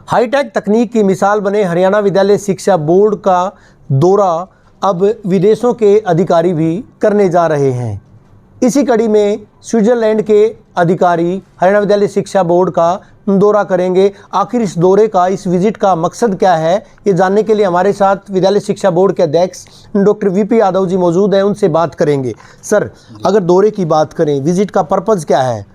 Hi tech तकनीक की मिसाल बने हरियाणा विद्यालय शिक्षा बोर्ड का दौरा अब विदेशों के अधिकारी भी करने जा रहे हैं। इसी कड़ी में स्विट्जरलैंड के अधिकारी हरियाणा विद्यालय शिक्षा बोर्ड का दौरा करेंगे। आखिर इस दौरे का, इस विजिट का मकसद क्या है, ये जानने के लिए हमारे साथ विद्यालय शिक्षा बोर्ड के अध्यक्ष डॉक्टर वीपी यादव जी मौजूद हैं। उनसे बात करेंगे। सर, अगर दौरे की बात करें, विजिट का पर्पज़ क्या है?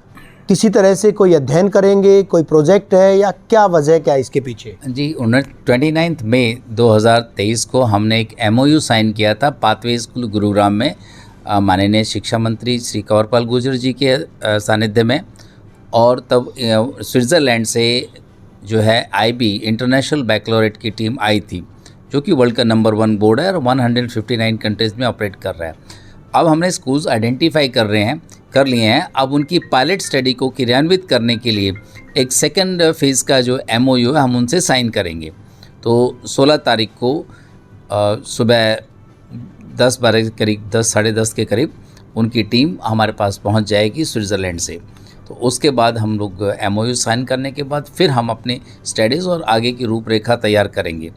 किसी तरह से कोई अध्ययन करेंगे, कोई प्रोजेक्ट है, या क्या वजह क्या है इसके पीछे? जी, 29 मई 2023 को हमने एक MOU साइन किया था पाथवे स्कूल गुरुग्राम में माननीय शिक्षा मंत्री श्री कंवरपाल गुर्जर जी के सानिध्य में। और तब स्विट्ज़रलैंड से जो है IB इंटरनेशनल बैकलॉरेट की टीम आई थी, जो कि वर्ल्ड का नंबर 1 बोर्ड है और 159 कंट्रीज़ में ऑपरेट कर रहा है। अब हमने स्कूल्स आइडेंटिफाई कर लिए हैं। अब उनकी पायलट स्टडी को क्रियान्वित करने के लिए एक सेकंड फेज़ का जो MOU है हम उनसे साइन करेंगे। तो 16 तारीख को सुबह 10-12 के करीब, 10 साढ़े 10 के करीब उनकी टीम हमारे पास पहुंच जाएगी स्विट्ज़रलैंड से। तो उसके बाद हम लोग MOU साइन करने के बाद फिर हम अपनी स्टडीज़ और आगे की रूपरेखा तैयार करेंगे।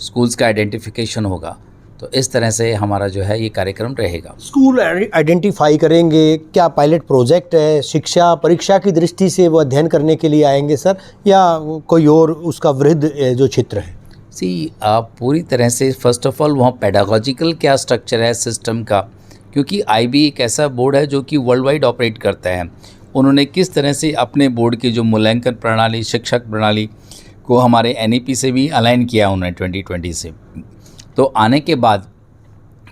स्कूल्स का आइडेंटिफिकेशन होगा। तो इस तरह से हमारा जो है ये कार्यक्रम रहेगा। स्कूल आइडेंटिफाई करेंगे, क्या पायलट प्रोजेक्ट है, शिक्षा परीक्षा की दृष्टि से वो अध्ययन करने के लिए आएंगे सर, या कोई और उसका वृहद जो क्षेत्र है? आप पूरी तरह से फर्स्ट ऑफ ऑल वहाँ पेडागोजिकल क्या स्ट्रक्चर है सिस्टम का, क्योंकि IB एक ऐसा बोर्ड है जो कि वर्ल्ड वाइड ऑपरेट करता है। उन्होंने किस तरह से अपने बोर्ड की जो मूल्यांकन प्रणाली, शिक्षक प्रणाली को हमारे NEP से भी अलाइन किया उन्होंने 2020 से। तो आने के बाद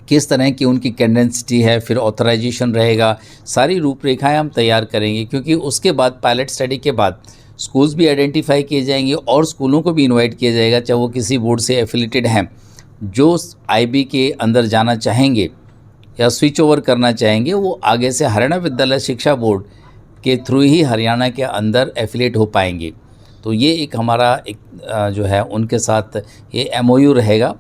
किस तरह की उनकी कैडेंसिटी है, फिर ऑथराइजेशन रहेगा, सारी रूपरेखाएं हम तैयार करेंगे। क्योंकि उसके बाद पायलट स्टडी के बाद स्कूल्स भी आइडेंटिफाई किए जाएंगे और स्कूलों को भी इनवाइट किया जाएगा, चाहे वो किसी बोर्ड से एफिलेटेड हैं, जो IB के अंदर जाना चाहेंगे या स्विच ओवर करना चाहेंगे, वो आगे से हरियाणा विद्यालय शिक्षा बोर्ड के थ्रू ही हरियाणा के अंदर एफिलेट हो पाएंगे। तो ये एक हमारा जो है उनके साथ ये MOU रहेगा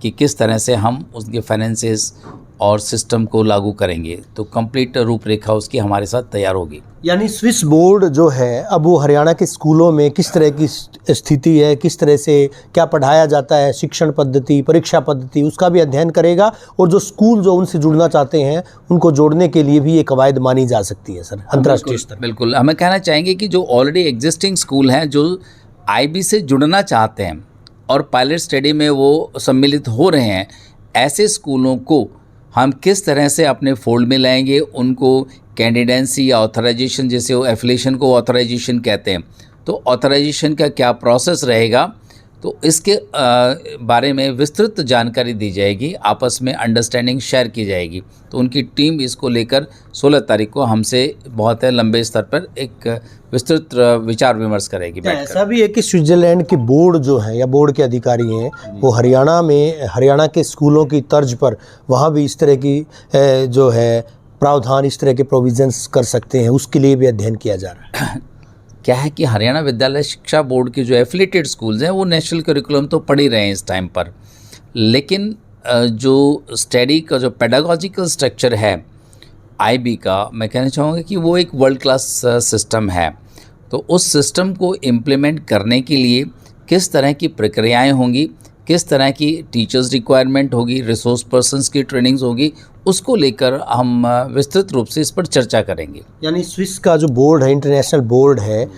कि किस तरह से हम उसके फाइनेंसेस और सिस्टम को लागू करेंगे। तो कंप्लीट रूपरेखा उसकी हमारे साथ तैयार होगी। यानी स्विस बोर्ड जो है अब वो हरियाणा के स्कूलों में किस तरह की स्थिति है, किस तरह से क्या पढ़ाया जाता है, शिक्षण पद्धति, परीक्षा पद्धति, उसका भी अध्ययन करेगा। और जो स्कूल जो उनसे जुड़ना चाहते हैं उनको जोड़ने के लिए भी ये कवायद मानी जा सकती है सर अंतर्राष्ट्रीय स्तर। बिल्कुल, हमें कहना चाहेंगे कि जो ऑलरेडी एग्जिस्टिंग स्कूल हैं जो IB से जुड़ना चाहते हैं और पायलट स्टडी में वो सम्मिलित हो रहे हैं, ऐसे स्कूलों को हम किस तरह से अपने फोल्ड में लाएंगे, उनको कैंडिडेंसी या ऑथराइजेशन, जैसे वो एफिलिएशन को ऑथराइजेशन कहते हैं, तो ऑथराइजेशन का क्या प्रोसेस रहेगा, तो इसके बारे में विस्तृत जानकारी दी जाएगी, आपस में अंडरस्टैंडिंग शेयर की जाएगी। तो उनकी टीम इसको लेकर 16 तारीख को हमसे बहुत लंबे स्तर पर एक विस्तृत विचार विमर्श करेगी। ऐसा भी है कि स्विट्जरलैंड के बोर्ड जो हैं या बोर्ड के अधिकारी हैं वो हरियाणा के स्कूलों की तर्ज पर वहाँ भी इस तरह की जो है प्रावधान, इस तरह के प्रोविजंस कर सकते हैं, उसके लिए भी अध्ययन किया जा रहा है। क्या है कि हरियाणा विद्यालय शिक्षा बोर्ड के जो एफिलेटेड स्कूल्स हैं वो नेशनल करिकुलम तो पढ़ ही रहे हैं इस टाइम पर, लेकिन जो स्टडी का जो पेडागोजिकल स्ट्रक्चर है IB का, मैं कहना चाहूँगा कि वो एक वर्ल्ड क्लास सिस्टम है। तो उस सिस्टम को इम्प्लीमेंट करने के लिए किस तरह की प्रक्रियाएं होंगी, किस तरह की टीचर्स रिक्वायरमेंट होगी, रिसोर्स पर्सन्स की ट्रेनिंग्स होगी, उसको लेकर हम विस्तृत रूप से इस पर चर्चा करेंगे। यानी स्विस का जो बोर्ड है, इंटरनेशनल बोर्ड है,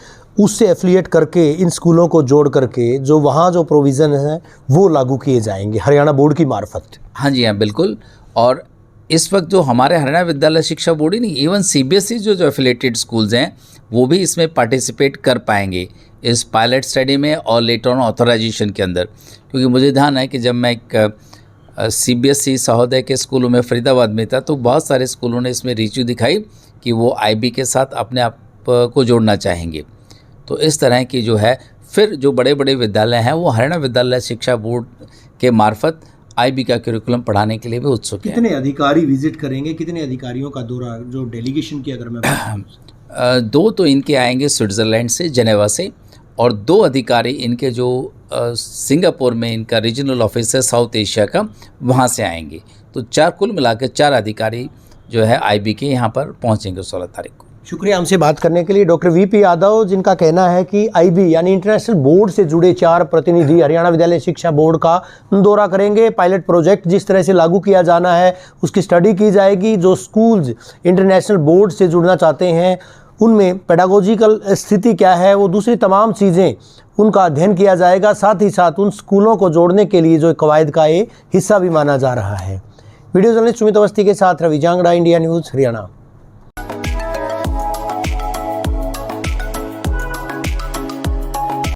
उससे एफिलिएट करके इन स्कूलों को जोड़ करके जो वहाँ जो प्रोविज़न है वो लागू किए जाएंगे हरियाणा बोर्ड की मार्फत। हाँ जी, हाँ बिल्कुल। और इस वक्त जो हमारे हरियाणा विद्यालय शिक्षा बोर्ड ही नहीं, इवन CBSE जो एफिलेटेड स्कूल्स हैं वो भी इसमें पार्टिसिपेट कर पाएंगे इस पायलट स्टडी में और लेटर ऑन ऑथराइजेशन के अंदर। क्योंकि मुझे ध्यान है कि जब मैं एक CBSE सहोदय के स्कूलों में फरीदाबाद में था तो बहुत सारे स्कूलों ने इसमें रुचि दिखाई कि वो IB के साथ अपने आप को जोड़ना चाहेंगे। तो इस तरह की जो है फिर जो बड़े बड़े विद्यालय हैं वो हरियाणा विद्यालय शिक्षा बोर्ड के मार्फत IB का करिकुलम पढ़ाने के लिए भी उत्सुक हैं। कितने अधिकारी विजिट करेंगे, कितने अधिकारियों का दौरा, जो डेलीगेशन की अगर मैं बात करूं? 2 तो इनके आएंगे स्विट्ज़रलैंड से, जेनेवा से, और 2 अधिकारी इनके जो सिंगापुर में इनका रीजनल ऑफिस है साउथ एशिया का, वहाँ से आएंगे। तो 4 कुल मिलाकर 4 अधिकारी जो है IB के यहाँ पर पहुँचेंगे 16 तारीख को। शुक्रिया हमसे बात करने के लिए। डॉक्टर वीपी यादव, जिनका कहना है कि आईबी यानी इंटरनेशनल बोर्ड से जुड़े 4 प्रतिनिधि हरियाणा विद्यालय शिक्षा बोर्ड का दौरा करेंगे। पायलट प्रोजेक्ट जिस तरह से लागू किया जाना है उसकी स्टडी की जाएगी। जो स्कूल्स इंटरनेशनल बोर्ड से जुड़ना चाहते हैं उनमें पेडागोजिकल स्थिति क्या है, वो दूसरी तमाम चीज़ें उनका अध्ययन किया जाएगा। साथ ही साथ उन स्कूलों को जोड़ने के लिए जो कवायद का एक हिस्सा भी माना जा रहा है। वीडियो जर्नलिस्ट सुमित अवस्थी के साथ रवि जांगड़ा, इंडिया न्यूज़ हरियाणा।